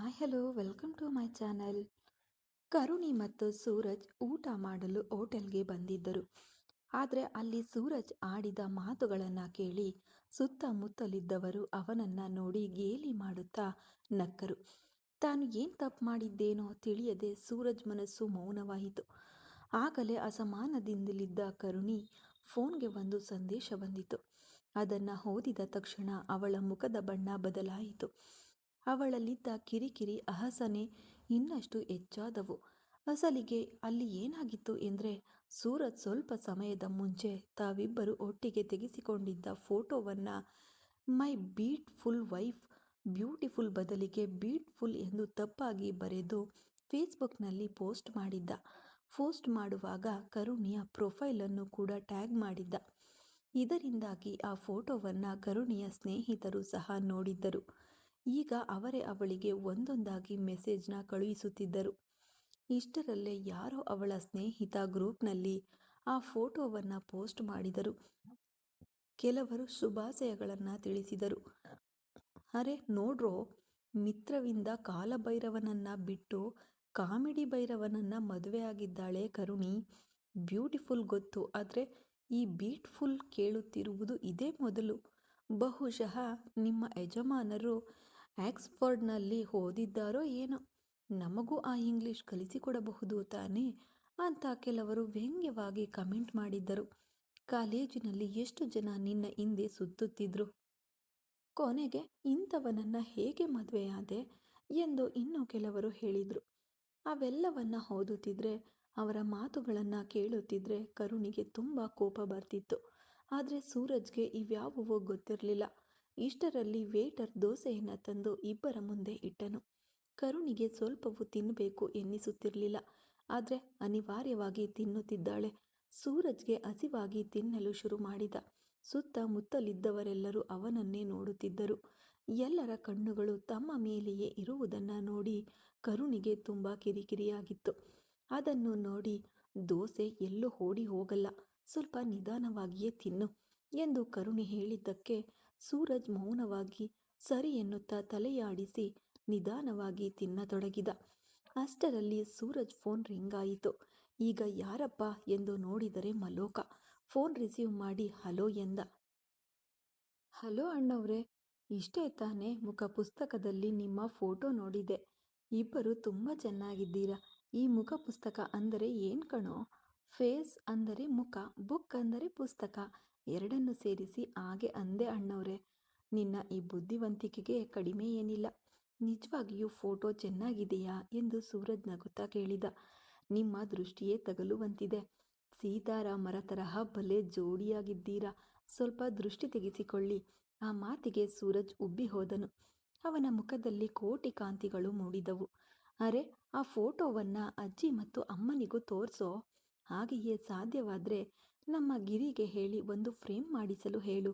Hi hello welcome to my channel. Karuni ಮತ್ತು ಸೂರಜ್ ಊಟ ಮಾಡಲು ಹೋಟೆಲ್ಗೆ ಬಂದಿದ್ದರು. ಆದರೆ ಅಲ್ಲಿ ಸೂರಜ್ ಆಡಿದ ಮಾತುಗಳನ್ನು ಕೇಳಿ ಸುತ್ತಮುತ್ತಲಿದ್ದವರು ಅವನನ್ನು ನೋಡಿ ಗೇಲಿ ಮಾಡುತ್ತಾ ನಕ್ಕರು. ತಾನು ಏನು ತಪ್ಪು ಮಾಡಿದ್ದೇನೋ ತಿಳಿಯದೆ ಸೂರಜ್ ಮನಸ್ಸು ಮೌನವಾಯಿತು. ಆಗಲೇ ಅಸಮಾಧಾನದಿಂದಲಿದ್ದ ಕರುಣಿ ಫೋನ್ಗೆ ಒಂದು ಸಂದೇಶ ಬಂದಿತು. ಅದನ್ನು ಓದಿದ ತಕ್ಷಣ ಅವಳ ಮುಖದ ಬಣ್ಣ ಬದಲಾಯಿತು. ಅವಳಲ್ಲಿದ್ದ ಕಿರಿಕಿರಿ ಅಸಹನೆ ಇನ್ನಷ್ಟು ಹೆಚ್ಚಾದವು. ಅಸಲಿಗೆ ಅಲ್ಲಿ ಏನಾಗಿತ್ತು ಎಂದರೆ, ಸೂರಜ್ ಸ್ವಲ್ಪ ಸಮಯದ ಮುಂಚೆ ತಾವಿಬ್ಬರು ಒಟ್ಟಿಗೆ ತೆಗೆಸಿಕೊಂಡಿದ್ದ ಫೋಟೋವನ್ನು ಮೈ ಬ್ಯೂಟಿಫುಲ್ ವೈಫ್ ಬ್ಯೂಟಿಫುಲ್ ಬದಲಿಗೆ ಬ್ಯೂಟಿಫುಲ್ ಎಂದು ತಪ್ಪಾಗಿ ಬರೆದು ಫೇಸ್ಬುಕ್ನಲ್ಲಿ ಪೋಸ್ಟ್ ಮಾಡಿದ್ದ. ಪೋಸ್ಟ್ ಮಾಡುವಾಗ ಕರುಣಿಯ ಪ್ರೊಫೈಲನ್ನು ಕೂಡ ಟ್ಯಾಗ್ ಮಾಡಿದ್ದ. ಇದರಿಂದಾಗಿ ಆ ಫೋಟೋವನ್ನು ಕರುಣಿಯ ಸ್ನೇಹಿತರು ಸಹ ನೋಡಿದ್ದರು. ಈಗ ಅವರೇ ಅವಳಿಗೆ ಒಂದೊಂದಾಗಿ ಮೆಸೇಜ್ನ ಕಳುಹಿಸುತ್ತಿದ್ದರು. ಇಷ್ಟರಲ್ಲೇ ಯಾರೋ ಅವಳ ಸ್ನೇಹಿತ ಗ್ರೂಪ್ನಲ್ಲಿ ಆ ಫೋಟೋವನ್ನು ಪೋಸ್ಟ್ ಮಾಡಿದರು. ಕೆಲವರು ಶುಭಾಶಯಗಳನ್ನು ತಿಳಿಸಿದರು. ಅರೆ ನೋಡ್ರೋ, ಮಿತ್ರವಿಂದ ಕಾಲಭೈರವನನ್ನ ಬಿಟ್ಟು ಕಾಮಿಡಿ ಭೈರವನನ್ನ ಮದುವೆಯಾಗಿದ್ದಾಳೆ ಕರುಣಿ. ಬ್ಯೂಟಿಫುಲ್ ಗೊತ್ತು, ಆದರೆ ಈ ಬ್ಯೂಟಿಫುಲ್ ಕೇಳುತ್ತಿರುವುದು ಇದೇ ಮೊದಲು. ಬಹುಶಃ ನಿಮ್ಮ ಯಜಮಾನರು ಆಕ್ಸ್ಫರ್ಡ್ನಲ್ಲಿ ಓದಿದ್ದಾರೋ ಏನೋ. ನಮಗೂ ಆ ಇಂಗ್ಲಿಷ್ ಕಲಿಸಿಕೊಡಬಹುದು ತಾನೇ ಅಂತ ಕೆಲವರು ವ್ಯಂಗ್ಯವಾಗಿ ಕಮೆಂಟ್ ಮಾಡಿದ್ದರು. ಕಾಲೇಜಿನಲ್ಲಿ ಎಷ್ಟು ಜನ ನಿನ್ನ ಹಿಂದೆ ಸುತ್ತುತ್ತಿದ್ರು. ಕೊನೆಗೆ ಇಂಥವನನ್ನ ಹೇಗೆ ಮದುವೆಯಾದೆ ಎಂದು ಇನ್ನೂ ಕೆಲವರು ಹೇಳಿದರು. ಅವೆಲ್ಲವನ್ನ ಓದುತ್ತಿದ್ರೆ, ಅವರ ಮಾತುಗಳನ್ನು ಕೇಳುತ್ತಿದ್ರೆ ಕರುಣಿಗೆ ತುಂಬ ಕೋಪ ಬರ್ತಿತ್ತು. ಆದರೆ ಸೂರಜ್ಗೆ ಇವ್ಯಾವುವೂ ಗೊತ್ತಿರಲಿಲ್ಲ. ಇಷ್ಟರಲ್ಲಿ ವೇಟರ್ ದೋಸೆಯನ್ನು ತಂದು ಇಬ್ಬರ ಮುಂದೆ ಇಟ್ಟನು. ಕರುಣಿಗೆ ಸ್ವಲ್ಪವೂ ತಿನ್ನಬೇಕು ಎನ್ನಿಸುತ್ತಿರಲಿಲ್ಲ. ಆದರೆ ಅನಿವಾರ್ಯವಾಗಿ ತಿನ್ನುತ್ತಿದ್ದಾಳೆ. ಸೂರಜ್ಗೆ ಹಸಿವಾಗಿ ತಿನ್ನಲು ಶುರು ಮಾಡಿದ. ಸುತ್ತಮುತ್ತಲಿದ್ದವರೆಲ್ಲರೂ ಅವನನ್ನೇ ನೋಡುತ್ತಿದ್ದರು. ಎಲ್ಲರ ಕಣ್ಣುಗಳು ತಮ್ಮ ಮೇಲೆಯೇ ಇರುವುದನ್ನು ನೋಡಿ ಕರುಣಿಗೆ ತುಂಬ ಕಿರಿಕಿರಿಯಾಗಿತ್ತು. ಅದನ್ನು ನೋಡಿ, ದೋಸೆ ಎಲ್ಲೂ ಓಡಿ ಹೋಗಲ್ಲ, ಸ್ವಲ್ಪ ನಿಧಾನವಾಗಿಯೇ ತಿನ್ನು ಎಂದು ಕರುಣಿ ಹೇಳಿದ್ದಕ್ಕೆ ಸೂರಜ್ ಮೌನವಾಗಿ ಸರಿ ಎನ್ನುತ್ತಾ ತಲೆಯಾಡಿಸಿ ನಿಧಾನವಾಗಿ ತಿನ್ನತೊಡಗಿದ. ಅಷ್ಟರಲ್ಲಿ ಸೂರಜ್ ಫೋನ್ ರಿಂಗ್ ಆಯಿತು. ಈಗ ಯಾರಪ್ಪ ಎಂದು ನೋಡಿದರೆ ಮಲೋಕ. ಫೋನ್ ರಿಸೀವ್ ಮಾಡಿ ಹಲೋ ಎಂದ. ಹಲೋ ಅಣ್ಣವ್ರೆ, ಇಷ್ಟೇ ತಾನೇ ಮುಖ ಪುಸ್ತಕದಲ್ಲಿ ನಿಮ್ಮ ಫೋಟೋ ನೋಡಿದೆ. ಇಬ್ಬರು ತುಂಬ ಚೆನ್ನಾಗಿದ್ದೀರಾ. ಈ ಮುಖ ಪುಸ್ತಕ ಅಂದರೆ ಏನು ಕಣೋ? ಫೇಸ್ ಅಂದರೆ ಮುಖ, ಬುಕ್ ಅಂದರೆ ಪುಸ್ತಕ, ಎರಡನ್ನು ಸೇರಿಸಿ ಹಾಗೆ ಅಂದೆ ಅಣ್ಣವ್ರೆ. ನಿನ್ನ ಈ ಬುದ್ಧಿವಂತಿಕೆಗೆ ಕಡಿಮೆ ಏನಿಲ್ಲ. ನಿಜವಾಗಿಯೂ ಫೋಟೋ ಚೆನ್ನಾಗಿದೆಯಾ ಎಂದು ಸೂರಜ್ ನಗುತ್ತಾ ಕೇಳಿದ. ನಿಮ್ಮ ದೃಷ್ಟಿಯೇ ತಗಲುವಂತಿದೆ. ಸೀತಾರಾಮರ ತರಹ ಭಲೆ ಜೋಡಿಯಾಗಿದ್ದೀರಾ. ಸ್ವಲ್ಪ ದೃಷ್ಟಿ ತೆಗೆಸಿಕೊಳ್ಳಿ. ಆ ಮಾತಿಗೆ ಸೂರಜ್ ಉಬ್ಬಿ ಹೋದನು. ಅವನ ಮುಖದಲ್ಲಿ ಕೋಟಿ ಕಾಂತಿಗಳು ಮೂಡಿದವು. ಅರೆ, ಆ ಫೋಟೋವನ್ನು ಅಜ್ಜಿ ಮತ್ತು ಅಮ್ಮನಿಗೂ ತೋರಿಸೋ. ಹಾಗೆಯೇ ಸಾಧ್ಯವಾದರೆ ನಮ್ಮ ಗಿರಿಗೆ ಹೇಳಿ ಒಂದು ಫ್ರೇಮ್ ಮಾಡಿಸಲು ಹೇಳು.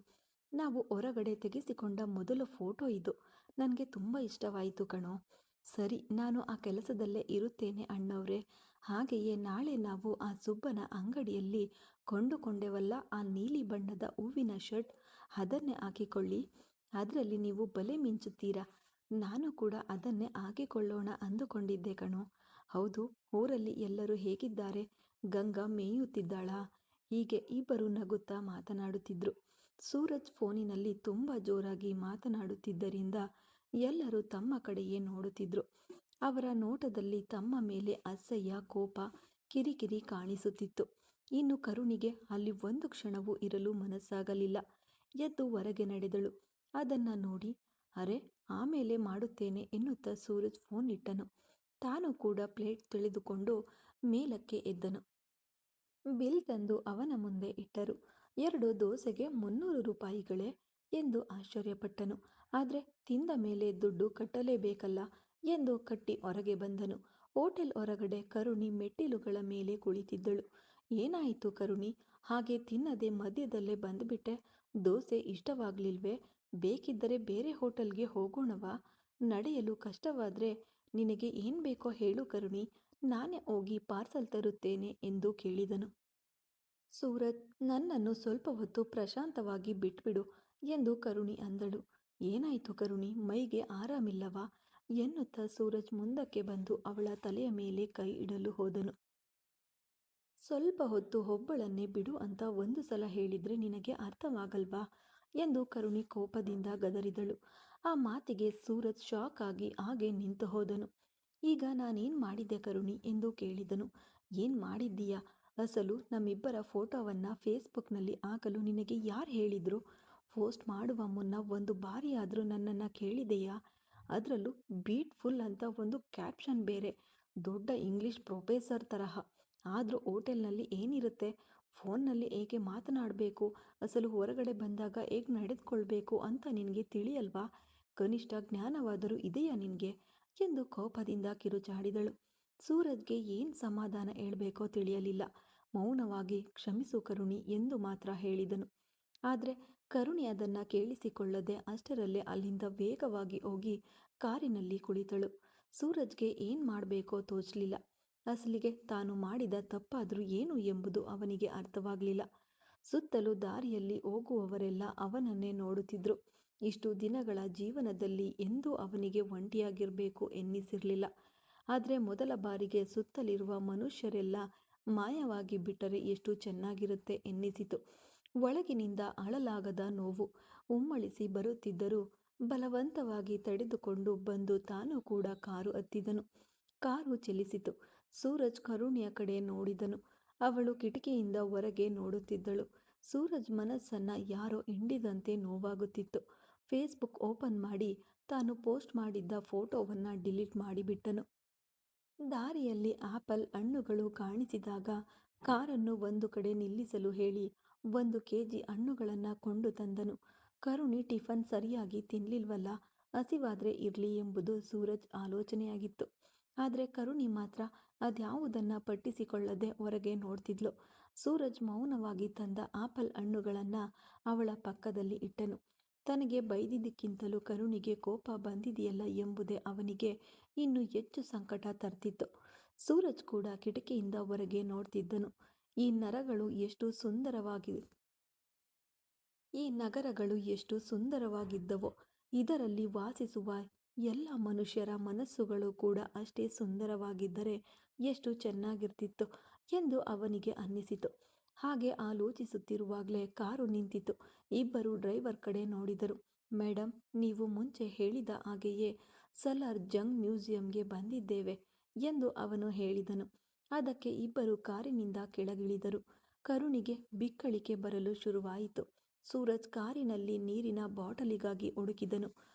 ನಾವು ಹೊರಗಡೆ ತೆಗೆಸಿಕೊಂಡ ಮೊದಲ ಫೋಟೋ ಇದು. ನನಗೆ ತುಂಬ ಇಷ್ಟವಾಯಿತು ಕಣೋ. ಸರಿ, ನಾನು ಆ ಕೆಲಸದಲ್ಲೇ ಇರುತ್ತೇನೆ ಅಣ್ಣವ್ರೆ. ಹಾಗೆಯೇ ನಾಳೆ ನಾವು ಆ ಸುಬ್ಬನ ಅಂಗಡಿಯಲ್ಲಿ ಕೊಂಡುಕೊಂಡೆವಲ್ಲ ಆ ನೀಲಿ ಬಣ್ಣದ ಹೂವಿನ ಶರ್ಟ್, ಅದನ್ನೇ ಹಾಕಿಕೊಳ್ಳಿ. ಅದರಲ್ಲಿ ನೀವು ಬಲೆ ಮಿಂಚುತ್ತೀರಾ. ನಾನು ಕೂಡ ಅದನ್ನೇ ಹಾಕಿಕೊಳ್ಳೋಣ ಅಂದುಕೊಂಡಿದ್ದೆ ಕಣೋ. ಹೌದು, ಊರಲ್ಲಿ ಎಲ್ಲರೂ ಹೇಗಿದ್ದಾರೆ? ಗಂಗಾ ಮೇಯುತ್ತಿದ್ದಾಳಾ? ಹೀಗೆ ಇಬ್ಬರು ನಗುತ್ತಾ ಮಾತನಾಡುತ್ತಿದ್ರು. ಸೂರಜ್ ಫೋನಿನಲ್ಲಿ ತುಂಬ ಜೋರಾಗಿ ಮಾತನಾಡುತ್ತಿದ್ದರಿಂದ ಎಲ್ಲರೂ ತಮ್ಮ ಕಡೆಯೇ ನೋಡುತ್ತಿದ್ರು. ಅವರ ನೋಟದಲ್ಲಿ ತಮ್ಮ ಮೇಲೆ ಅಸಹ್ಯ, ಕೋಪ, ಕಿರಿಕಿರಿ ಕಾಣಿಸುತ್ತಿತ್ತು. ಇನ್ನು ಕರುಣಿಗೆ ಅಲ್ಲಿ ಒಂದು ಕ್ಷಣವೂ ಇರಲು ಮನಸ್ಸಾಗಲಿಲ್ಲ. ಎದ್ದು ಹೊರಗೆ ನಡೆದಳು. ಅದನ್ನು ನೋಡಿ, ಅರೆ, ಆಮೇಲೆ ಮಾಡುತ್ತೇನೆ ಎನ್ನುತ್ತಾ ಸೂರಜ್ ಫೋನ್ ಇಟ್ಟನು. ತಾನು ಕೂಡ ಪ್ಲೇಟ್ ತೆಗೆದುಕೊಂಡು ಮೇಲಕ್ಕೆ ಎದ್ದನು. ಬಿಲ್ ತಂದು ಅವನ ಮುಂದೆ ಇಟ್ಟರು. 2 ದೋಸೆಗೆ 300 ರೂಪಾಯಿಗಳೇ ಎಂದು ಆಶ್ಚರ್ಯಪಟ್ಟನು. ಆದರೆ ತಿಂದ ಮೇಲೆ ದುಡ್ಡು ಕಟ್ಟಲೇಬೇಕಲ್ಲ ಎಂದು ಕಟ್ಟಿ ಹೊರಗೆ ಬಂದನು. ಹೋಟೆಲ್ ಹೊರಗಡೆ ಕರುಣಿ ಮೆಟ್ಟಿಲುಗಳ ಮೇಲೆ ಕುಳಿತಿದ್ದಳು. ಏನಾಯಿತು ಕರುಣಿ, ಹಾಗೆ ತಿನ್ನದೆ ಮಧ್ಯದಲ್ಲೇ ಬಂದುಬಿಟ್ಟೆ? ದೋಸೆ ಇಷ್ಟವಾಗಲಿಲ್ವೇ? ಬೇಕಿದ್ದರೆ ಬೇರೆ ಹೋಟೆಲ್ಗೆ ಹೋಗೋಣವಾ? ನಡೆಯಲು ಕಷ್ಟವಾದರೆ ನಿನಗೆ ಏನು ಬೇಕೋ ಹೇಳು ಕರುಣಿ, ನಾನೇ ಹೋಗಿ ಪಾರ್ಸಲ್ ತರುತ್ತೇನೆ ಎಂದು ಕೇಳಿದನು. ಸೂರಜ್, ನನ್ನನ್ನು ಸ್ವಲ್ಪ ಹೊತ್ತು ಪ್ರಶಾಂತವಾಗಿ ಬಿಟ್ಬಿಡು ಎಂದು ಕರುಣಿ ಅಂದಳು. ಏನಾಯಿತು ಕರುಣಿ, ಮೈಗೆ ಆರಾಮಿಲ್ಲವಾ? ಎನ್ನುತ್ತಾ ಸೂರಜ್ ಮುಂದಕ್ಕೆ ಬಂದು ಅವಳ ತಲೆಯ ಮೇಲೆ ಕೈ ಇಡಲು ಹೋದನು. ಸ್ವಲ್ಪ ಹೊತ್ತು ಒಬ್ಬಳನ್ನೇ ಬಿಡು ಅಂತ ಒಂದು ಸಲ ಹೇಳಿದ್ರೆ ನಿನಗೆ ಅರ್ಥವಾಗಲ್ವಾ ಎಂದು ಕರುಣಿ ಕೋಪದಿಂದ ಗದರಿದಳು. ಆ ಮಾತಿಗೆ ಸೂರಜ್ ಶಾಕ್ ಆಗಿ ಹಾಗೆ ನಿಂತು ಹೋದನು. ಈಗ ನಾನೇನ್ ಮಾಡಿದ್ದೆ ಕರುಣಿ ಎಂದು ಕೇಳಿದನು. ಏನ್ ಮಾಡಿದ್ದೀಯಾ? ಅಸಲು ನಮ್ಮಿಬ್ಬರ ಫೋಟೋವನ್ನ ಫೇಸ್ಬುಕ್ನಲ್ಲಿ ಹಾಕಲು ನಿನಗೆ ಯಾರು ಹೇಳಿದ್ರು? ಪೋಸ್ಟ್ ಮಾಡುವ ಮುನ್ನ ಒಂದು ಬಾರಿಯಾದರೂ ನನ್ನನ್ನು ಕೇಳಿದೆಯಾ? ಅದರಲ್ಲೂ ಬ್ಯೂಟಿಫುಲ್ ಅಂತ ಒಂದು ಕ್ಯಾಪ್ಷನ್ ಬೇರೆ, ದೊಡ್ಡ ಇಂಗ್ಲಿಷ್ ಪ್ರೊಫೆಸರ್ ತರಹ. ಆದರೂ ಹೋಟೆಲ್ನಲ್ಲಿ ಏನಿರುತ್ತೆ, ಫೋನ್ನಲ್ಲಿ ಹೇಗೆ ಮಾತನಾಡಬೇಕು, ಅಸಲು ಹೊರಗಡೆ ಬಂದಾಗ ಹೇಗೆ ನಡೆದುಕೊಳ್ಬೇಕು ಅಂತ ನಿನಗೆ ತಿಳಿಯಲ್ವಾ? ಕನಿಷ್ಠ ಜ್ಞಾನವಾದರೂ ಇದೆಯಾ ನಿನಗೆ ಎಂದು ಕೋಪದಿಂದ ಕಿರುಚಾಡಿದಳು. ಸೂರಜ್ಗೆ ಏನು ಸಮಾಧಾನ ಹೇಳಬೇಕೋ ತಿಳಿಯಲಿಲ್ಲ. ಮೌನವಾಗಿ ಕ್ಷಮಿಸು ಕರುಣಿ ಎಂದು ಮಾತ್ರ ಹೇಳಿದನು. ಆದರೆ ಕರುಣಿ ಅದನ್ನು ಕೇಳಿಸಿಕೊಳ್ಳದೆ ಅಷ್ಟರಲ್ಲೇ ಅಲ್ಲಿಂದ ವೇಗವಾಗಿ ಹೋಗಿ ಕಾರಿನಲ್ಲಿ ಕುಳಿತಳು. ಸೂರಜ್ಗೆ ಏನು ಮಾಡಬೇಕೋ ತೋಚಲಿಲ್ಲ. ಅಸಲಿಗೆ ತಾನು ಮಾಡಿದ ತಪ್ಪಾದರೂ ಏನು ಎಂಬುದು ಅವನಿಗೆ ಅರ್ಥವಾಗಲಿಲ್ಲ. ಸುತ್ತಲೂ ದಾರಿಯಲ್ಲಿ ಹೋಗುವವರೆಲ್ಲ ಅವನನ್ನೇ ನೋಡುತ್ತಿದ್ದರು. ಇಷ್ಟು ದಿನಗಳ ಜೀವನದಲ್ಲಿ ಎಂದೂ ಅವನಿಗೆ ಒಂಟಿಯಾಗಿರಬೇಕು ಎನ್ನಿಸಿರಲಿಲ್ಲ. ಆದರೆ ಮೊದಲ ಬಾರಿಗೆ ಸುತ್ತಲಿರುವ ಮನುಷ್ಯರೆಲ್ಲ ಮಾಯವಾಗಿ ಬಿಟ್ಟರೆ ಎಷ್ಟು ಚೆನ್ನಾಗಿರುತ್ತೆ ಎನ್ನಿಸಿತು. ಒಳಗಿನಿಂದ ಅಳಲಾಗದ ನೋವು ಉಮ್ಮಳಿಸಿ ಬರುತ್ತಿದ್ದರೂ ಬಲವಂತವಾಗಿ ತಡೆದುಕೊಂಡು ಬಂದು ತಾನು ಕೂಡ ಕಾರು ಹತ್ತಿದನು. ಕಾರು ಚಲಿಸಿತು. ಸೂರಜ್ ಕರುಣಿಯ ಕಡೆ ನೋಡಿದನು. ಅವಳು ಕಿಟಕಿಯಿಂದ ಹೊರಗೆ ನೋಡುತ್ತಿದ್ದಳು. ಸೂರಜ್ ಮನಸ್ಸನ್ನ ಯಾರೋ ಹಿಂಡಿದಂತೆ ನೋವಾಗುತ್ತಿತ್ತು. ಫೇಸ್ಬುಕ್ ಓಪನ್ ಮಾಡಿ ತಾನು ಪೋಸ್ಟ್ ಮಾಡಿದ್ದ ಫೋಟೋವನ್ನು ಡಿಲೀಟ್ ಮಾಡಿಬಿಟ್ಟನು. ದಾರಿಯಲ್ಲಿ ಆಪಲ್ ಹಣ್ಣುಗಳು ಕಾಣಿಸಿದಾಗ ಕಾರನ್ನು ಒಂದು ಕಡೆ ನಿಲ್ಲಿಸಲು ಹೇಳಿ 1 kg ಹಣ್ಣುಗಳನ್ನು ಕೊಂಡು ತಂದನು. ಕರುಣಿ ಟಿಫನ್ ಸರಿಯಾಗಿ ತಿನ್ನಲಿಲ್ವಲ್ಲ, ಹಸಿವಾದರೆ ಇರಲಿ ಎಂಬುದು ಸೂರಜ್ ಆಲೋಚನೆಯಾಗಿತ್ತು. ಆದರೆ ಕರುಣಿ ಮಾತ್ರ ಅದ್ಯಾವುದನ್ನು ಪಟ್ಟಿಸಿಕೊಳ್ಳದೆ ಹೊರಗೆ ನೋಡ್ತಿದ್ಲು. ಸೂರಜ್ ಮೌನವಾಗಿ ತಂದ ಆಪಲ್ ಹಣ್ಣುಗಳನ್ನು ಅವಳ ಪಕ್ಕದಲ್ಲಿ ಇಟ್ಟನು. ತನಗೆ ಬೈದಿದ್ದಕ್ಕಿಂತಲೂ ಕರುಣಿಗೆ ಕೋಪ ಬಂದಿದೆಯಲ್ಲ ಎಂಬುದೇ ಅವನಿಗೆ ಇನ್ನೂ ಹೆಚ್ಚು ಸಂಕಟ ತರ್ತಿತ್ತು. ಸೂರಜ್ ಕೂಡ ಕಿಟಕಿಯಿಂದ ಹೊರಗೆ ನೋಡ್ತಿದ್ದನು. ಈ ನಗರಗಳು ಎಷ್ಟು ಸುಂದರವಾಗಿದ್ದವೋ, ಇದರಲ್ಲಿ ವಾಸಿಸುವ ಎಲ್ಲ ಮನುಷ್ಯರ ಮನಸ್ಸುಗಳು ಕೂಡ ಅಷ್ಟೇ ಸುಂದರವಾಗಿದ್ದರೆ ಎಷ್ಟು ಚೆನ್ನಾಗಿರ್ತಿತ್ತು ಎಂದು ಅವನಿಗೆ ಅನ್ನಿಸಿತು. ಹಾಗೆ ಆಲೋಚಿಸುತ್ತಿರುವಾಗಲೇ ಕಾರು ನಿಂತಿತು. ಇಬ್ಬರು ಡ್ರೈವರ್ ಕಡೆ ನೋಡಿದರು. ಮೇಡಮ್, ನೀವು ಮುಂಚೆ ಹೇಳಿದ ಹಾಗೆಯೇ ಸಲಾರ್ ಜಂಗ್ ಮ್ಯೂಸಿಯಂಗೆ ಬಂದಿದ್ದೇವೆ ಎಂದು ಅವನು ಹೇಳಿದನು. ಅದಕ್ಕೆ ಇಬ್ಬರು ಕಾರಿನಿಂದ ಕೆಳಗಿಳಿದರು. ಕರುಣಿಗೆ ಬಿಕ್ಕಳಿಕೆ ಬರಲು ಶುರುವಾಯಿತು. ಸೂರಜ್ ಕಾರಿನಲ್ಲಿ ನೀರಿನ ಬಾಟಲಿಗಾಗಿ ಹುಡುಕಿದನು.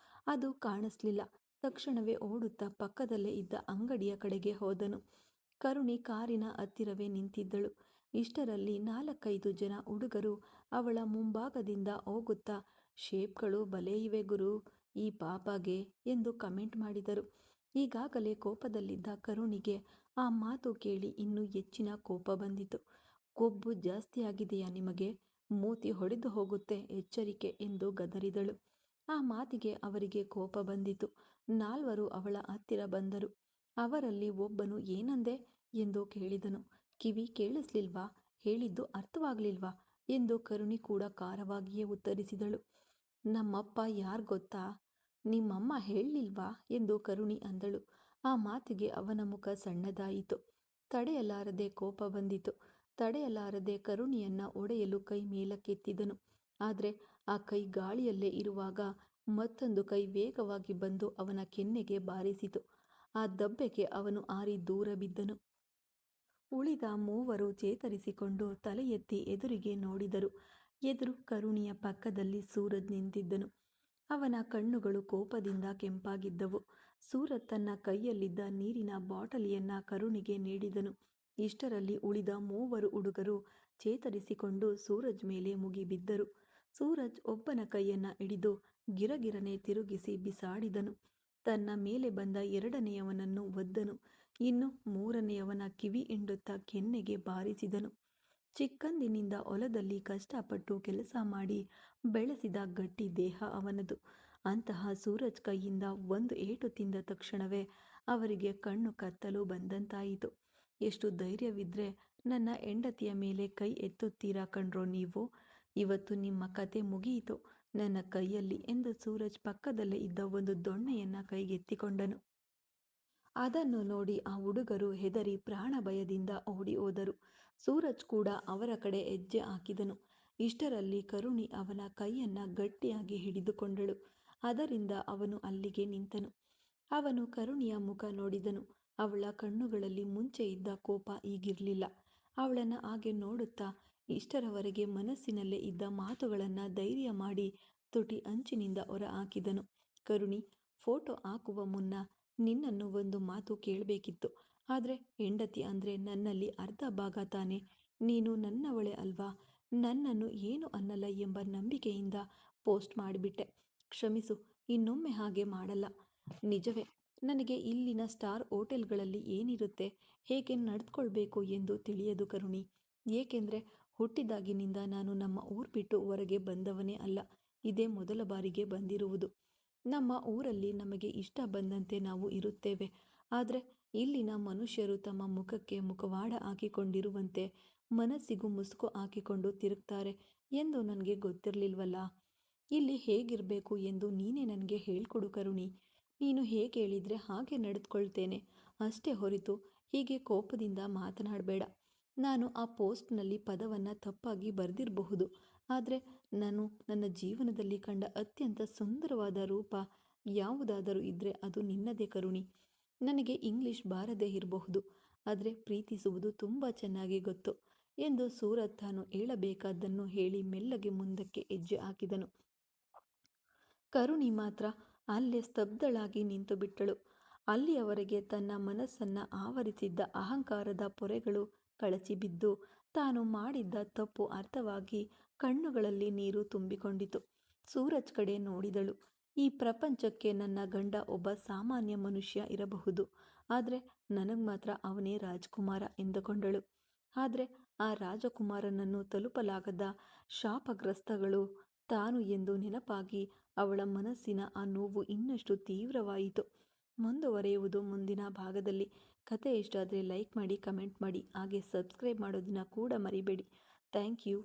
ಅದು ಕಾಣಿಸ್ಲಿಲ್ಲ. ತಕ್ಷಣವೇ ಓಡುತ್ತಾ ಪಕ್ಕದಲ್ಲೇ ಇದ್ದ ಅಂಗಡಿಯ ಕಡೆಗೆ ಹೋದನು. ಕರುಣಿ ಕಾರಿನ ಹತ್ತಿರವೇ ನಿಂತಿದ್ದಳು. ಇಷ್ಟರಲ್ಲಿ 4-5 ಜನ ಹುಡುಗರು ಅವಳ ಮುಂಭಾಗದಿಂದ ಹೋಗುತ್ತಾ ಶೇಪ್ಗಳು ಭಲೇ ಇವೆ ಗುರು ಈ ಪಾಪಗೆ ಎಂದು ಕಮೆಂಟ್ ಮಾಡಿದರು. ಈಗಾಗಲೇ ಕೋಪದಲ್ಲಿದ್ದ ಕರುಣಿಗೆ ಆ ಮಾತು ಕೇಳಿ ಇನ್ನೂ ಹೆಚ್ಚಿನ ಕೋಪ ಬಂದಿತು. ಕೊಬ್ಬು ಜಾಸ್ತಿಯಾಗಿದೆಯಾ ನಿಮಗೆ? ಮೂತಿ ಹೊಡೆದು ಹೋಗುತ್ತೆ, ಎಚ್ಚರಿಕೆ ಎಂದು ಗದರಿದಳು. ಆ ಮಾತಿಗೆ ಅವರಿಗೆ ಕೋಪ ಬಂದಿತು. 4 ಅವಳ ಹತ್ತಿರ ಬಂದರು. ಅವರಲ್ಲಿ ಒಬ್ಬನು ಏನಂದೆ ಎಂದು ಕೇಳಿದನು. ಕಿವಿ ಕೇಳಿಸ್ಲಿಲ್ವಾ? ಹೇಳಿದ್ದು ಅರ್ಥವಾಗ್ಲಿಲ್ವಾ ಎಂದು ಕರುಣಿ ಕೂಡ ಖಾರವಾಗಿಯೇ ಉತ್ತರಿಸಿದಳು. ನಮ್ಮಪ್ಪ ಯಾರು ಗೊತ್ತಾ? ನಿಮ್ಮಮ್ಮ ಹೇಳಲಿಲ್ವಾ ಎಂದು ಕರುಣಿ ಅಂದಳು. ಆ ಮಾತಿಗೆ ಅವನ ಮುಖ ಸಣ್ಣದಾಯಿತು. ತಡೆಯಲಾರದೆ ಕೋಪ ಬಂದಿತು. ತಡೆಯಲಾರದೆ ಕರುಣಿಯನ್ನ ಒಡೆಯಲು ಕೈ ಮೇಲಕ್ಕೆತ್ತಿದನು. ಆದರೆ ಆ ಕೈ ಗಾಳಿಯಲ್ಲೇ ಇರುವಾಗ ಮತ್ತೊಂದು ಕೈ ವೇಗವಾಗಿ ಬಂದು ಅವನ ಕೆನ್ನೆಗೆ ಬಾರಿಸಿತು. ಆ ದೆಬ್ಬೆಗೆ ಅವನು ಹಾರಿ ದೂರ ಬಿದ್ದನು. ಉಳಿದ 3 ಚೇತರಿಸಿಕೊಂಡು ತಲೆ ಎತ್ತಿ ಎದುರಿಗೆ ನೋಡಿದರು. ಎದುರು ಕರುಣಿಯ ಪಕ್ಕದಲ್ಲಿ ಸೂರಜ್ ನಿಂತಿದ್ದನು. ಅವನ ಕಣ್ಣುಗಳು ಕೋಪದಿಂದ ಕೆಂಪಾಗಿದ್ದವು. ಸೂರಜ್ ತನ್ನ ಕೈಯಲ್ಲಿದ್ದ ನೀರಿನ ಬಾಟಲಿಯನ್ನ ಕರುಣಿಗೆ ನೀಡಿದನು. ಇಷ್ಟರಲ್ಲಿ ಉಳಿದ 3 ಹುಡುಗರು ಚೇತರಿಸಿಕೊಂಡು ಸೂರಜ್ ಮೇಲೆ ಮುಗಿಬಿದ್ದರು. ಸೂರಜ್ ಒಬ್ಬನ ಕೈಯನ್ನ ಹಿಡಿದು ಗಿರಗಿರನೆ ತಿರುಗಿಸಿ ಬಿಸಾಡಿದನು. ತನ್ನ ಮೇಲೆ ಬಂದ 2ನೇಯವನನ್ನು ಒದ್ದನು. ಇನ್ನು 3ನೇಯವನ ಕಿವಿ ಹಿಂಡುತ್ತಾ ಕೆನ್ನೆಗೆ ಬಾರಿಸಿದನು. ಚಿಕ್ಕಂದಿನಿಂದ ಹೊಲದಲ್ಲಿ ಕಷ್ಟಪಟ್ಟು ಕೆಲಸ ಮಾಡಿ ಬೆಳೆಸಿದ ಗಟ್ಟಿ ದೇಹ ಅವನದು. ಅಂತಹ ಸೂರಜ್ ಕೈಯಿಂದ ಒಂದು ಏಟು ತಿಂದ ತಕ್ಷಣವೇ ಅವರಿಗೆ ಕಣ್ಣು ಕತ್ತಲು ಬಂದಂತಾಯಿತು. ಎಷ್ಟು ಧೈರ್ಯವಿದ್ರೆ ನನ್ನ ಹೆಂಡತಿಯ ಮೇಲೆ ಕೈ ಎತ್ತುತ್ತೀರಾ ಕಣ್ರೋ ನೀವು? ಇವತ್ತು ನಿಮ್ಮ ಕತೆ ಮುಗಿಯಿತು. ನನ್ನ ಕೈಯಲ್ಲಿ ಎಂದು ಸೂರಜ್ ಪಕ್ಕದಲ್ಲೇ ಇದ್ದ ಒಂದು ದೊಣ್ಣೆಯನ್ನ ಕೈಗೆತ್ತಿಕೊಂಡನು. ಅದನ್ನು ನೋಡಿ ಆ ಹುಡುಗರು ಹೆದರಿ ಪ್ರಾಣ ಭಯದಿಂದ ಓಡಿ ಹೋದರು. ಸೂರಜ್ ಕೂಡ ಅವರ ಕಡೆ ಹೆಜ್ಜೆ ಹಾಕಿದನು. ಇಷ್ಟರಲ್ಲಿ ಕರುಣಿ ಅವನ ಕೈಯನ್ನ ಗಟ್ಟಿಯಾಗಿ ಹಿಡಿದುಕೊಂಡಳು. ಅದರಿಂದ ಅವನು ಅಲ್ಲಿಗೆ ನಿಂತನು. ಅವನು ಕರುಣಿಯ ಮುಖ ನೋಡಿದನು. ಅವಳ ಕಣ್ಣುಗಳಲ್ಲಿ ಮುಂಚೆ ಇದ್ದ ಕೋಪ ಈಗಿರಲಿಲ್ಲ. ಅವಳನ್ನು ಹಾಗೆ ನೋಡುತ್ತಾ ಇಷ್ಟರವರೆಗೆ ಮನಸ್ಸಿನಲ್ಲೇ ಇದ್ದ ಮಾತುಗಳನ್ನು ಧೈರ್ಯ ಮಾಡಿ ತುಟಿ ಅಂಚಿನಿಂದ ಹೊರ ಹಾಕಿದನು. ಕರುಣಿ, ಫೋಟೋ ಹಾಕುವ ಮುನ್ನ ನಿನ್ನನ್ನು ಒಂದು ಮಾತು ಕೇಳಬೇಕಿತ್ತು. ಆದರೆ ಹೆಂಡತಿ ಅಂದರೆ ನನ್ನಲ್ಲಿ ಅರ್ಧ ಭಾಗ ತಾನೆ. ನೀನು ನನ್ನವಳೇ ಅಲ್ವಾ? ನನ್ನನ್ನು ಏನು ಅನ್ನಲ್ಲ ಎಂಬ ನಂಬಿಕೆಯಿಂದ ಪೋಸ್ಟ್ ಮಾಡಿಬಿಟ್ಟೆ. ಕ್ಷಮಿಸು, ಇನ್ನೊಮ್ಮೆ ಹಾಗೆ ಮಾಡಲ್ಲ. ನಿಜವೇ, ನನಗೆ ಇಲ್ಲಿನ ಸ್ಟಾರ್ ಹೋಟೆಲ್ಗಳಲ್ಲಿ ಏನಿರುತ್ತೆ, ಹೇಗೆ ನಡೆದುಕೊಳ್ಬೇಕು ಎಂದು ತಿಳಿಯದು ಕರುಣಿ. ಏಕೆಂದರೆ ಹುಟ್ಟಿದಾಗಿನಿಂದ ನಾನು ನಮ್ಮ ಊರು ಬಿಟ್ಟು ಹೊರಗೆ ಬಂದವನೇ ಅಲ್ಲ. ಇದೇ ಮೊದಲ ಬಾರಿಗೆ ಬಂದಿರುವುದು. ನಮ್ಮ ಊರಲ್ಲಿ ನಮಗೆ ಇಷ್ಟ ಬಂದಂತೆ ನಾವು ಇರುತ್ತೇವೆ. ಆದರೆ ಇಲ್ಲಿನ ಮನುಷ್ಯರು ತಮ್ಮ ಮುಖಕ್ಕೆ ಮುಖವಾಡ ಹಾಕಿಕೊಂಡಿರುವಂತೆ ಮನಸ್ಸಿಗೂ ಮುಸುಕು ಹಾಕಿಕೊಂಡು ತಿರುಗ್ತಾರೆ ಎಂದು ನನಗೆ ಗೊತ್ತಿರಲಿಲ್ವಲ್ಲ. ಇಲ್ಲಿ ಹೇಗಿರಬೇಕು ಎಂದು ನೀನೇ ನನಗೆ ಹೇಳ್ಕೊಡು ಕರುಣಿ. ನೀನು ಹೇಗೆ ಹೇಳಿದರೆ ಹಾಗೆ ನಡೆದುಕೊಳ್ತೇನೆ. ಅಷ್ಟೇ ಹೊರತು ಹೀಗೆ ಕೋಪದಿಂದ ಮಾತನಾಡಬೇಡ. ನಾನು ಆ ಪೋಸ್ಟ್ನಲ್ಲಿ ಪದವನ್ನು ತಪ್ಪಾಗಿ ಬರೆದಿರಬಹುದು. ಆದರೆ ನಾನು ನನ್ನ ಜೀವನದಲ್ಲಿ ಕಂಡ ಅತ್ಯಂತ ಸುಂದರವಾದ ರೂಪ ಯಾವುದಾದರೂ ಇದ್ದರೆ ಅದು ನಿನ್ನದೇ ಕರುಣಿ. ನನಗೆ ಇಂಗ್ಲಿಷ್ ಬಾರದೇ ಇರಬಹುದು, ಆದರೆ ಪ್ರೀತಿಸುವುದು ತುಂಬ ಚೆನ್ನಾಗಿ ಗೊತ್ತು ಎಂದು ಸೂರಜ್ ತಾನು ಹೇಳಬೇಕಾದ್ದನ್ನು ಹೇಳಿ ಮೆಲ್ಲಗೆ ಮುಂದಕ್ಕೆ ಹೆಜ್ಜೆ ಹಾಕಿದನು. ಕರುಣಿ ಮಾತ್ರ ಅಲ್ಲೇ ಸ್ತಬ್ಧಳಾಗಿ ನಿಂತು ಬಿಟ್ಟಳು. ಅಲ್ಲಿಯವರೆಗೆ ತನ್ನ ಮನಸ್ಸನ್ನು ಆವರಿಸಿದ್ದ ಅಹಂಕಾರದ ಪೊರೆಗಳು ಕಳಚಿಬಿದ್ದು ತಾನು ಮಾಡಿದ್ದ ತಪ್ಪು ಅರ್ಥವಾಗಿ ಕಣ್ಣುಗಳಲ್ಲಿ ನೀರು ತುಂಬಿಕೊಂಡಿತು. ಸೂರಜ್ ಕಡೆ ನೋಡಿದಳು. ಈ ಪ್ರಪಂಚಕ್ಕೆ ನನ್ನ ಗಂಡ ಒಬ್ಬ ಸಾಮಾನ್ಯ ಮನುಷ್ಯ ಇರಬಹುದು, ಆದರೆ ನನಗೆ ಮಾತ್ರ ಅವನೇ ರಾಜ್ಕುಮಾರ ಎಂದುಕೊಂಡಳು. ಆದರೆ ಆ ರಾಜಕುಮಾರನನ್ನು ತಲುಪಲಾಗದ ಶಾಪಗ್ರಸ್ತಗಳು ತಾನು ಎಂದು ನೆನಪಾಗಿ ಅವಳ ಮನಸ್ಸಿನ ಆ ನೋವು ಇನ್ನಷ್ಟು ತೀವ್ರವಾಯಿತು. ಮುಂದುವರೆಯುವುದು ಮುಂದಿನ ಭಾಗದಲ್ಲಿ. ಕತೆ ಇಷ್ಟ ಆದರೆ ಲೈಕ್ ಮಾಡಿ, ಕಮೆಂಟ್ ಮಾಡಿ, ಹಾಗೆ ಸಬ್ಸ್ಕ್ರೈಬ್ ಮಾಡೋದನ್ನ ಕೂಡ ಮರಿಬೇಡಿ. Thank you.